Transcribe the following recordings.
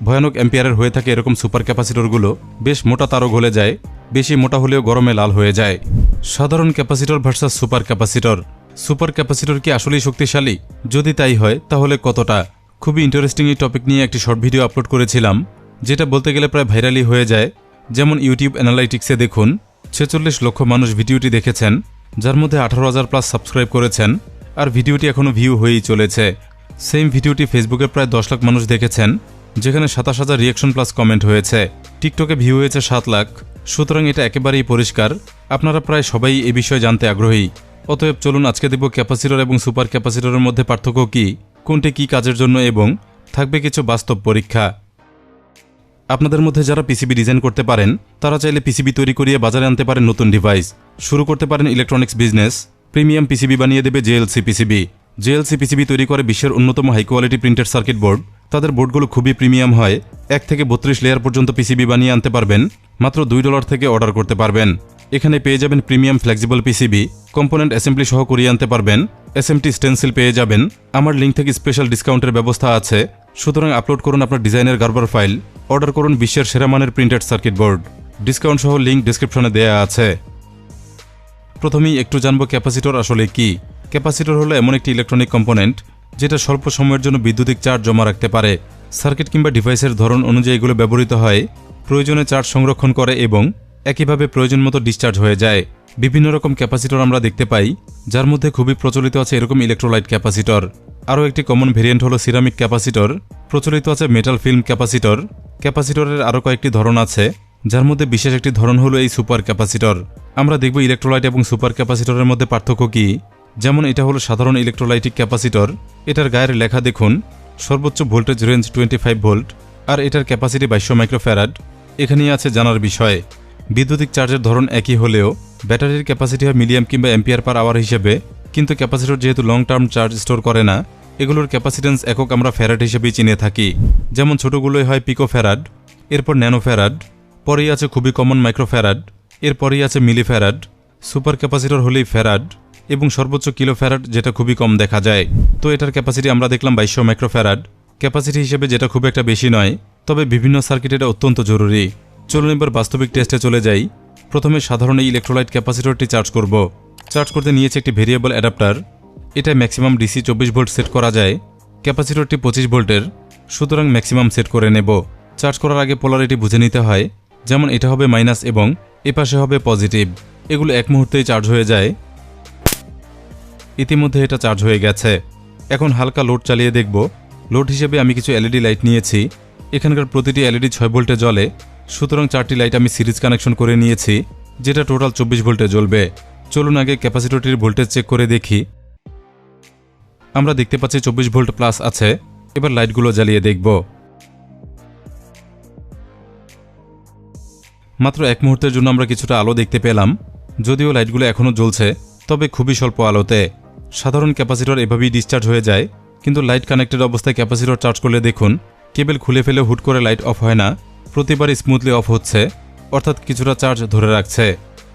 ভয়ানক অ্যাম্পিয়ারের হয়ে থাকে এরকম সুপার ক্যাপাসিটরগুলো বেশ মোটা তারও গলে যায়, বেশি মোটা হলেও গরমে লাল হয়ে যায়। সাধারণ capacitor versus super capacitor. Super capacitor কি আসলেই শক্তিশালী? যদি তাই হয় তাহলে কতটা? খুবই ইন্টারেস্টিং এই টপিক নিয়ে একটি শর্ট ভিডিও আপলোড করেছিলাম, যেটা বলতে গেলে প্রায় ভাইরালই হয়ে যায়। যেমন ইউটিউব অ্যানালাইটিক্সে দেখুন 46 লক্ষ মানুষ ভিডিওটি দেখেছেন, যার মধ্যে 18,000 প্লাস সাবস্ক্রাইব করেছেন, আর ভিডিওটি এখনও ভিউ হয়েই চলেছে। সেম ভিডিওটি ফেসবুকে প্রায় 10 লাখ মানুষ দেখেছেন, যেখানে 27,000 রিয়াকশন প্লাস কমেন্ট হয়েছে। টিকটকে ভিউ হয়েছে 7 লাখ। সুতরাং এটা একেবারেই পরিষ্কার, আপনারা প্রায় সবাই এই বিষয়ে জানতে আগ্রহী। অতএব চলুন আজকে দেখব ক্যাপাসিটর এবং সুপার ক্যাপাসিটরের মধ্যে পার্থক্য কী, কোনটি কী কাজের জন্য, এবং থাকবে কিছু বাস্তব পরীক্ষা। আপনাদের মধ্যে যারা পিসিবি ডিজাইন করতে পারেন, তারা চাইলে পিসিবি তৈরি করিয়ে বাজারে আনতে পারেন নতুন ডিভাইস। শুরু করতে পারেন ইলেকট্রনিক্স বিজনেস। প্রিমিয়াম পিসিবি বানিয়ে দেবে জেএলসি পিসিবি। জেএলসি পিসিবি তৈরি করে বিশ্বের অন্যতম high quality printed circuit board. তাদের বোর্ডগুলো খুবই প্রিমিয়াম হয়। 1 থেকে 32 লেয়ার পর্যন্ত পিসিবি বানিয়ে আনতে পারবেন। মাত্র $2 থেকে অর্ডার করতে পারবেন। এখানে পেয়ে যাবেন premium flexible PCB, component assembly সহ করিয়ে আনতে পারবেন। এসএমটি স্টেনসিল পেয়ে যাবেন। আমার লিঙ্ক থেকে স্পেশাল ডিসকাউন্টের ব্যবস্থা আছে। সুতরাং আপলোড করুন আপনার ডিজাইনের গার্বার ফাইল, অর্ডার করুন বিশ্বের সেরা মানের প্রিন্টেড সার্কিট বোর্ড। ডিসকাউন্ট সহ লিঙ্ক ডিসক্রিপশনে দেয়া আছে। প্রথমেই একটু জানব ক্যাপাসিটর আসলে কি। ক্যাপাসিটর হলো এমন একটি ইলেকট্রনিক কম্পোনেন্ট যেটা স্বল্প সময়ের জন্য বিদ্যুতিক চার্জ জমা রাখতে পারে। সার্কিট কিংবা ডিভাইসের ধরন অনুযায়ী এগুলো ব্যবহৃত হয়, প্রয়োজনে চার্জ সংরক্ষণ করে এবং একইভাবে প্রয়োজন মতো ডিসচার্জ হয়ে যায়। বিভিন্ন রকম ক্যাপাসিটর আমরা দেখতে পাই, যার মধ্যে খুবই প্রচলিত আছে এরকম ইলেকট্রোলাইট ক্যাপাসিটর। আরও একটি কমন ভেরিয়েন্ট হলো সিরামিক ক্যাপাসিটর। প্রচলিত আছে মেটাল ফিল্ম ক্যাপাসিটর। ক্যাপাসিটরের আরও কয়েকটি ধরন আছে, যার মধ্যে বিশেষ একটি ধরন হলো এই সুপার ক্যাপাসিটর। আমরা দেখব ইলেকট্রোলাইট এবং সুপার ক্যাপাসিটরের মধ্যে পার্থক্য কী। যেমন এটা হলো সাধারণ ইলেকট্রোলাইটিক ক্যাপাসিটর। এটার গায়ের লেখা দেখুন, সর্বোচ্চ ভোল্টেজ রেঞ্জ 25 ভোল্ট, আর এটার ক্যাপাসিটি 2200 মাইক্রোফ্যারাড। এখানেই আছে জানার বিষয়। বিদ্যুতিক চার্জের ধরন একই হলেও ব্যাটারির ক্যাপাসিটি হয় মিলিয়াম কিংবা অ্যাম্পিয়ার পার আওয়ার হিসেবে, কিন্তু ক্যাপাসিটর যেহেতু লং টার্ম চার্জ স্টোর করে না, এগুলোর ক্যাপাসিটেন্স একক আমরা ফ্যারাড হিসেবেই চিনে থাকি। যেমন ছোটোগুলোই হয় পিকো ফ্যারাড, এরপর ন্যানো ফ্যারাড, পরেই আছে খুবই কমন মাইক্রোফ্যারাড, এরপরেই আছে মিলি ফ্যারাড। সুপার ক্যাপাসিটর হলেই ফ্যারাড এবং সর্বোচ্চ কিলো ফ্যারাড, যেটা খুবই কম দেখা যায়। তো এটার ক্যাপাসিটি আমরা দেখলাম 2200 মাইক্রোফ্যারাড। ক্যাপাসিটি হিসেবে যেটা খুব একটা বেশি নয়, তবে বিভিন্ন সার্কিটে এটা অত্যন্ত জরুরি। চলুন এবার বাস্তবিক টেস্টে চলে যাই। প্রথমে সাধারণ এই ইলেকট্রোলাইট ক্যাপাসিটরটি চার্জ করব। চার্জ করতে নিয়েছে একটি ভেরিয়েবল অ্যাডাপ্টার। এটা ম্যাক্সিমাম ডিসি 24 ভোল্ট সেট করা যায়। ক্যাপাসিটরটি 25 ভোল্টের, সুতরাং ম্যাক্সিমাম সেট করে নেব। চার্জ করার আগে পোলারিটি বুঝে নিতে হয়, যেমন এটা হবে মাইনাস এবং এপাশে হবে পজিটিভ। এগুলো এক মুহূর্তেই চার্জ হয়ে যায়। ইতিমধ্যে এটা চার্জ হয়ে গেছে। এখন হালকা লোড চালিয়ে দেখব। লোড হিসেবে আমি কিছু এলইডি লাইট নিয়েছি। এখানকার প্রতিটি এলইডি 6 ভোল্টে জ্বলে, সুতরাং 4টি লাইট আমি সিরিজ কানেকশন করে নিয়েছি, যেটা টোটাল 24 ভোল্টে জ্বলবে। চলুন আগে ক্যাপাসিটরটির ভোল্টেজ চেক করে দেখি। আমরা দেখতে পাচ্ছি 24 ভোল্ট প্লাস আছে। এবার লাইটগুলো জ্বালিয়ে দেখব। মাত্র 1 মুহূর্তের জন্য আমরা কিছুটা আলো দেখতে পেলাম, যদিও লাইটগুলো এখনও জ্বলছে, তবে খুবই স্বল্প আলোতে। সাধারণ ক্যাপাসিটর এভাবেই ডিসচার্জ হয়ে যায়, কিন্তু লাইট কানেক্টেড অবস্থায় ক্যাপাসিটর চার্জ করলে দেখুন, কেবল খুলে ফেলে হুট করে লাইট অফ হয় না, প্রতিবারই স্মুথলি অফ হচ্ছে, অর্থাৎ কিছুটা চার্জ ধরে রাখছে।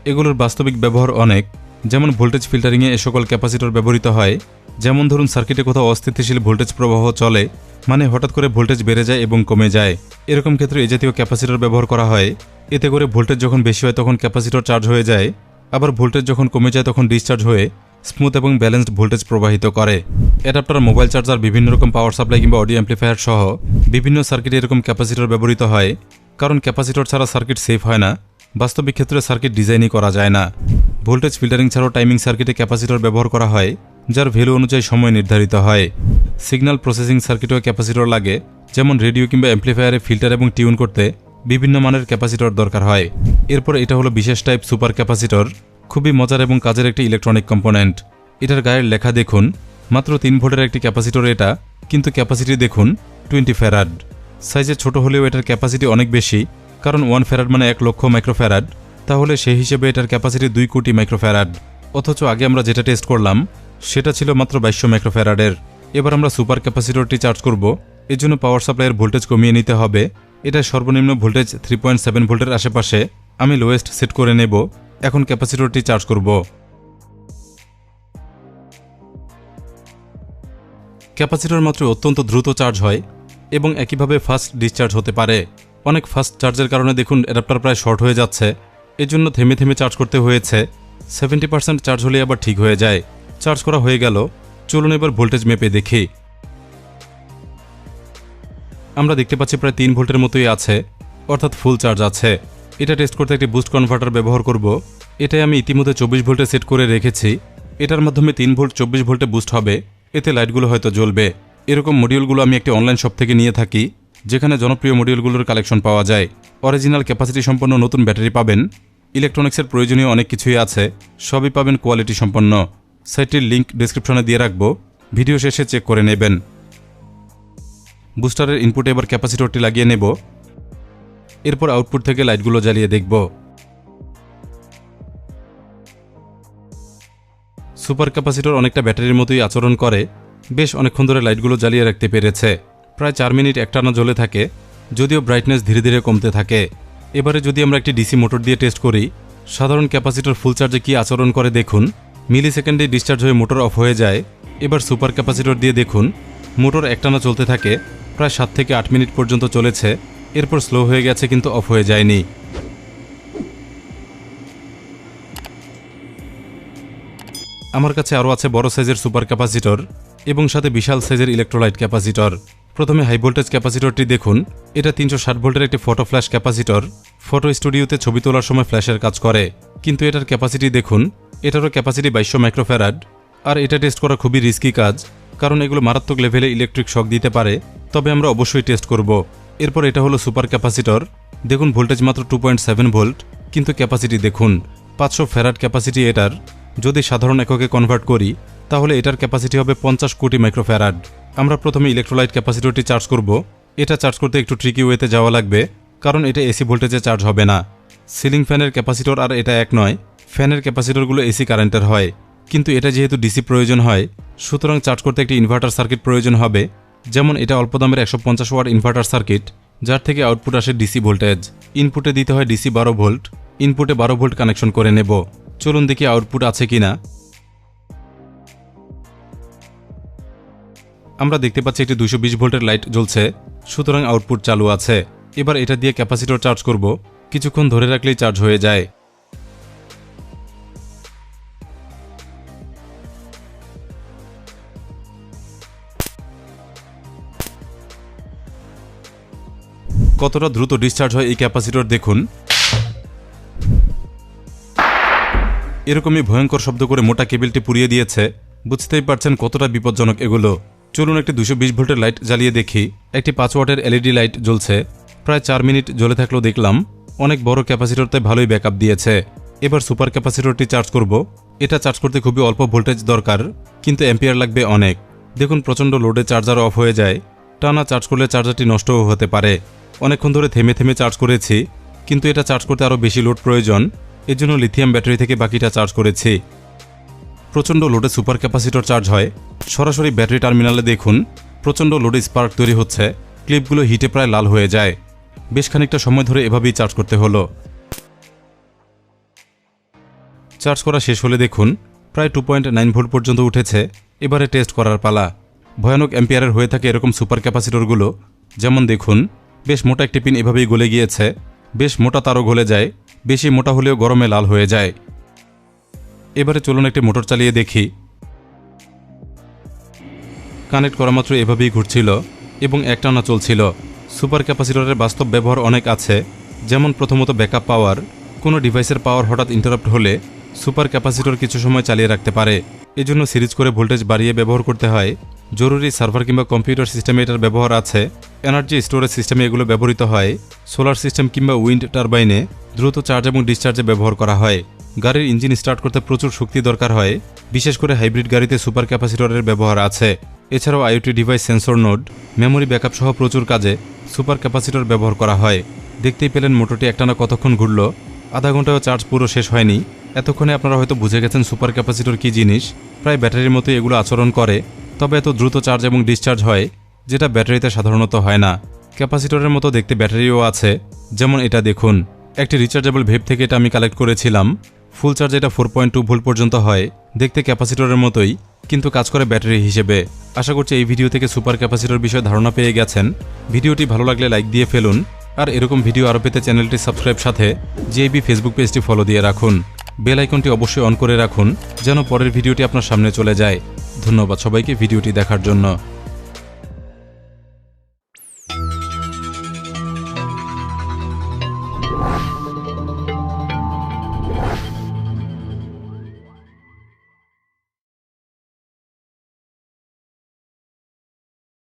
এগুলোর বাস্তবিক ব্যবহার অনেক। যেমন ভোল্টেজ ফিল্টারিংয়ে এ সকল ক্যাপাসিটর ব্যবহৃত হয়। যেমন ধরুন সার্কিটে কোথাও অস্থিতিশীল ভোল্টেজ প্রবাহ চলে, মানে হঠাৎ করে ভোল্টেজ বেড়ে যায় এবং কমে যায়। এরকম ক্ষেত্রে এই জাতীয় ক্যাপাসিটর ব্যবহার করা হয়। এতে করে ভোল্টেজ যখন বেশি হয় তখন ক্যাপাসিটর চার্জ হয়ে যায়, আবার ভোল্টেজ যখন কমে যায় তখন ডিসচার্জ হয়ে স্মুথ এবং ব্যালেন্সড ভোল্টেজ প্রবাহিত করে। অ্যাডাপ্টার, মোবাইল চার্জার, বিভিন্ন রকম পাওয়ার সাপ্লাই কিংবা অডিও অ্যাম্প্লিফায়ার সহ বিভিন্ন সার্কিটে এরকম ক্যাপাসিটর ব্যবহৃত হয়, কারণ ক্যাপাসিটর ছাড়া সার্কিট সেফ হয় না। বাস্তবিক ক্ষেত্রে সার্কিট ডিজাইনই করা যায় না। ভোল্টেজ ফিল্টারিং ছাড়াও টাইমিং সার্কিটে ক্যাপাসিটর ব্যবহার করা হয়, যার ভ্যালু অনুযায়ী সময় নির্ধারিত হয়। সিগন্যাল প্রসেসিং সার্কিটেও ক্যাপাসিটর লাগে, যেমন রেডিও কিংবা অ্যাম্প্লিফায়ারে ফিল্টার এবং টিউন করতে বিভিন্ন মানের ক্যাপাসিটর দরকার হয়। এরপর এটা হলো বিশেষ টাইপ সুপার ক্যাপাসিটর। খুবই মজার এবং কাজের একটি ইলেকট্রনিক কম্পোনেন্ট। এটার গায়ের লেখা দেখুন, মাত্র 3 ভোল্টের একটি ক্যাপাসিটর এটা, কিন্তু ক্যাপাসিটি দেখুন 20 ফ্যারাড। সাইজে ছোট হলেও এটার ক্যাপাসিটি অনেক বেশি, কারণ 1 ফ্যারাড মানে 1 লক্ষ মাইক্রোফ্যারাড। তাহলে সেই হিসেবে এটার ক্যাপাসিটি 2 কোটি মাইক্রোফ্যারাড। অথচ আগে আমরা যেটা টেস্ট করলাম সেটা ছিল মাত্র 2200 মাইক্রোফ্যারাডের। এবার আমরা সুপার ক্যাপাসিটরটি চার্জ করব। এর জন্য পাওয়ার সাপ্লাইয়ের ভোল্টেজ কমিয়ে নিতে হবে। এটা সর্বনিম্ন ভোল্টেজ 3.7 ভোল্টের আশেপাশে। আমি লোয়েস্ট সেট করে নেব। এখন ক্যাপাসিটরটি চার্জ করব। ক্যাপাসিটর মাত্র অত্যন্ত দ্রুত চার্জ হয়। এবং একইভাবে ফাস্ট ডিসচার্জ হতে পারে। অনেক ফাস্ট চার্জের কারণে দেখুন অ্যাডাপ্টার প্রায় শর্ট হয়ে যাচ্ছে, এজন্য থেমে থেমে চার্জ করতে হয়েছে। 70% চার্জ হলে আবার ঠিক হয়ে যায়। চার্জ করা হয়ে গেল, চলুন এবার ভোল্টেজ মেপে দেখি। আমরা দেখতে পাচ্ছি প্রায় 3 ভোল্টের মতোই আছে, অর্থাৎ ফুল চার্জ আছে। এটা টেস্ট করতে একটি বুস্ট কনভার্টার ব্যবহার করব। এটাই আমি ইতিমধ্যে 24 ভোল্টে সেট করে রেখেছি। এটার মাধ্যমে 3 ভোল্ট 24 ভোল্টে বুস্ট হবে, এতে লাইটগুলো হয়তো জ্বলবে। এরকম মডিউলগুলো আমি একটি অনলাইন শপ থেকে নিয়ে থাকি, যেখানে জনপ্রিয় মডিউলগুলোর কালেকশন পাওয়া যায়। অরিজিনাল ক্যাপাসিটি সম্পন্ন নতুন ব্যাটারি পাবেন, ইলেকট্রনিক্সের প্রয়োজনীয় অনেক কিছুই আছে, সবই পাবেন কোয়ালিটি সম্পন্ন। সাইটটির লিঙ্ক ডেসক্রিপশনে দিয়ে রাখবো, ভিডিও শেষে চেক করে নেবেন। বুস্টারের ইনপুটে এবার ক্যাপাসিটরটি লাগিয়ে নেব, এরপর আউটপুট থেকে লাইটগুলো জ্বালিয়ে দেখব। সুপার ক্যাপাসিটর অনেকটা ব্যাটারির মতোই আচরণ করে, বেশ অনেকক্ষণ ধরে লাইটগুলো জ্বালিয়ে রাখতে পেরেছে। প্রায় 4 মিনিট একটানা জ্বলে থাকে, যদিও ব্রাইটনেস ধীরে ধীরে কমতে থাকে। এবারে যদি আমরা একটি ডিসি মোটর দিয়ে টেস্ট করি সাধারণ ক্যাপাসিটর ফুল চার্জে কি আচরণ করে দেখুন। মিলি সেকেন্ডে ডিসচার্জ হয়ে মোটর অফ হয়ে যায়। এবার সুপার ক্যাপাসিটর দিয়ে দেখুন, মোটর একটানা চলতে থাকে, প্রায় 7 থেকে 8 মিনিট পর্যন্ত চলেছে, এরপর স্লো হয়ে গেছে কিন্তু অফ হয়ে যায়নি। আমার কাছে আরও আছে বড় সাইজের সুপার ক্যাপাসিটর এবং সাথে বিশাল সাইজের ইলেকট্রোলাইট ক্যাপাসিটর। প্রথমে হাই ভোল্টেজ ক্যাপাসিটরটি দেখুন, এটা 360 ভোল্টের একটি ফটো ফ্ল্যাশ ক্যাপাসিটর। ফটো স্টুডিওতে ছবি তোলার সময় ফ্ল্যাশের কাজ করে, কিন্তু এটার ক্যাপাসিটি দেখুন, এটারও ক্যাপাসিটি 2200 মাইক্রোফ্যারাড। আর এটা টেস্ট করা খুবই রিস্কি কাজ, কারণ এগুলো মারাত্মক লেভেলে ইলেকট্রিক শক দিতে পারে, তবে আমরা অবশ্যই টেস্ট করব। এরপর এটা হলো সুপার ক্যাপাসিটর। দেখুন ভোল্টেজ মাত্র 2.7 ভোল্ট, কিন্তু ক্যাপাসিটি দেখুন 500 ফ্যারাড ক্যাপাসিটি এটার। যদি সাধারণ এককে কনভার্ট করি তাহলে এটার ক্যাপাসিটি হবে 50 কোটি মাইক্রোফ্যারাড। আমরা প্রথমে ইলেকট্রোলাইট ক্যাপাসিটরটি চার্জ করব। এটা চার্জ করতে একটু ট্রিকি ওয়েতে যাওয়া লাগবে, কারণ এটা এসি ভোল্টেজে চার্জ হবে না। সিলিং ফ্যানের ক্যাপাসিটর আর এটা এক নয়, ফ্যানের ক্যাপাসিটরগুলো এসি কারেন্টের হয়, কিন্তু এটা যেহেতু ডিসি প্রয়োজন হয়, সুতরাং চার্জ করতে একটি ইনভার্টার সার্কিট প্রয়োজন হবে। যেমন এটা অল্প দামের 150 ওয়াট ইনভার্টার সার্কিট, যার থেকে আউটপুট আসে ডিসি ভোল্টেজ। ইনপুটে দিতে হয় ডিসি 12 ভোল্ট, ইনপুটে 12 ভোল্ট কানেকশন করে নেব। চলুন দেখি আউটপুট আছে কিনা। আমরা দেখতে পাচ্ছি একটি 220 ভোল্টের লাইট জ্বলছে, সুতরাং আউটপুট চালু আছে। এবার এটা দিয়ে ক্যাপাসিটর চার্জ করব, কিছুক্ষণ ধরে রাখলেই চার্জ হয়ে যায়। কতটা দ্রুত ডিসচার্জ হয় এই ক্যাপাসিটর দেখুন। এরকমই ভয়ঙ্কর শব্দ করে মোটা কেবলটি পুড়িয়ে দিয়েছে, বুঝতেই পারছেন কতটা বিপজ্জনক এগুলো। চলুন একটি 220 ভোল্টের লাইট জ্বালিয়ে দেখি। একটি 5 ওয়াটের এলইডি লাইট জ্বলছে, প্রায় 4 মিনিট জ্বলে থাকলেও দেখলাম অনেক বড় ক্যাপাসিটরতে ভালোই ব্যাকআপ দিয়েছে। এবার সুপার ক্যাপাসিটরটি চার্জ করব। এটা চার্জ করতে খুবই অল্প ভোল্টেজ দরকার, কিন্তু অ্যাম্পিয়ার লাগবে অনেক। দেখুন প্রচণ্ড লোডে চার্জার অফ হয়ে যায়, টানা চার্জ করলে চার্জারটি নষ্টও হতে পারে। অনেকক্ষণ ধরে থেমে থেমে চার্জ করেছি, কিন্তু এটা চার্জ করতে আরও বেশি লোড প্রয়োজন, এজন্য লিথিয়াম ব্যাটারি থেকে বাকিটা চার্জ করেছি। প্রচণ্ড লোডে সুপার ক্যাপাসিটর চার্জ হয়। সরাসরি ব্যাটারি টার্মিনালে দেখুন প্রচণ্ড লোডে স্পার্ক তৈরি হচ্ছে, ক্লিপগুলো হিটে প্রায় লাল হয়ে যায়। বেশ খানিকটা সময় ধরে এভাবেই চার্জ করতে হলো। চার্জ করা শেষ হলে দেখুন প্রায় 2.9 ভোল্ট পর্যন্ত উঠেছে। এবারে টেস্ট করার পালা। ভয়ানক অ্যাম্পিয়ারের হয়ে থাকে এরকম সুপার ক্যাপাসিটরগুলো। যেমন দেখুন বেশ মোটা একটি পিন এভাবেই গলে গিয়েছে, বেশ মোটা তারও গলে যায়, বেশি মোটা হলেও গরমে লাল হয়ে যায়। এবারে চলুন একটি মোটর চালিয়ে দেখি। কানেক্ট করা মাত্র এভাবেই ঘুরছিল এবং একটানা চলছিল। সুপার ক্যাপাসিটরের বাস্তব ব্যবহার অনেক আছে, যেমন প্রথমত ব্যাকআপ পাওয়ার। কোনো ডিভাইসের পাওয়ার হঠাৎ ইন্টারাপ্ট হলে সুপার ক্যাপাসিটর কিছু সময় চালিয়ে রাখতে পারে, এজন্য সিরিজ করে ভোল্টেজ বাড়িয়ে ব্যবহার করতে হয়। জরুরি সার্ভার কিংবা কম্পিউটার সিস্টেমে এটার ব্যবহার আছে। এনার্জি স্টোরেজ সিস্টেমে এগুলো ব্যবহৃত হয়। সোলার সিস্টেম কিংবা উইন্ড টারবাইনে দ্রুত চার্জ এবং ডিসচার্জে ব্যবহার করা হয়। গাড়ির ইঞ্জিন স্টার্ট করতে প্রচুর শক্তি দরকার হয়, বিশেষ করে হাইব্রিড গাড়িতে সুপার ক্যাপাসিটরের ব্যবহার আছে। এছাড়াও IoT device, sensor node, memory backup সহ প্রচুর কাজে সুপার ক্যাপাসিটর ব্যবহার করা হয়। দেখতেই পেলেন মোটরটি একটানা কতক্ষণ ঘুরল, আধা ঘন্টায়ও চার্জ পুরো শেষ হয়নি। এতক্ষণে আপনারা হয়তো বুঝে গেছেন সুপার ক্যাপাসিটর কী জিনিস। প্রায় ব্যাটারির মতোই এগুলো আচরণ করে, তবে এত দ্রুত চার্জ এবং ডিসচার্জ হয়, যেটা ব্যাটারিতে সাধারণত হয় না। ক্যাপাসিটরের মতো দেখতে ব্যাটারিও আছে, যেমন এটা দেখুন। একটি রিচার্জেবল ভেব থেকে এটা আমি কালেক্ট করেছিলাম। ফুল চার্জ এটা 4.2 ভোল্ট পর্যন্ত হয়, দেখতে ক্যাপাসিটরের মতোই, কিন্তু কাজ করে ব্যাটারি হিসেবে। আশা করছি এই ভিডিও থেকে সুপার ক্যাপাসিটর বিষয়ে ধারণা পেয়ে গেছেন। ভিডিওটি ভালো লাগলে লাইক দিয়ে ফেলুন, আর এরকম ভিডিও আরও পেতে চ্যানেলটি সাবস্ক্রাইব সাথে জিআইবি ফেসবুক পেজটি ফলো দিয়ে রাখুন। বেল আইকনটি অবশ্যই অন করে রাখুন যেন পরের ভিডিওটি আপনার সামনে চলে যায়। ধন্যবাদ সবাইকে ভিডিওটি দেখার জন্য।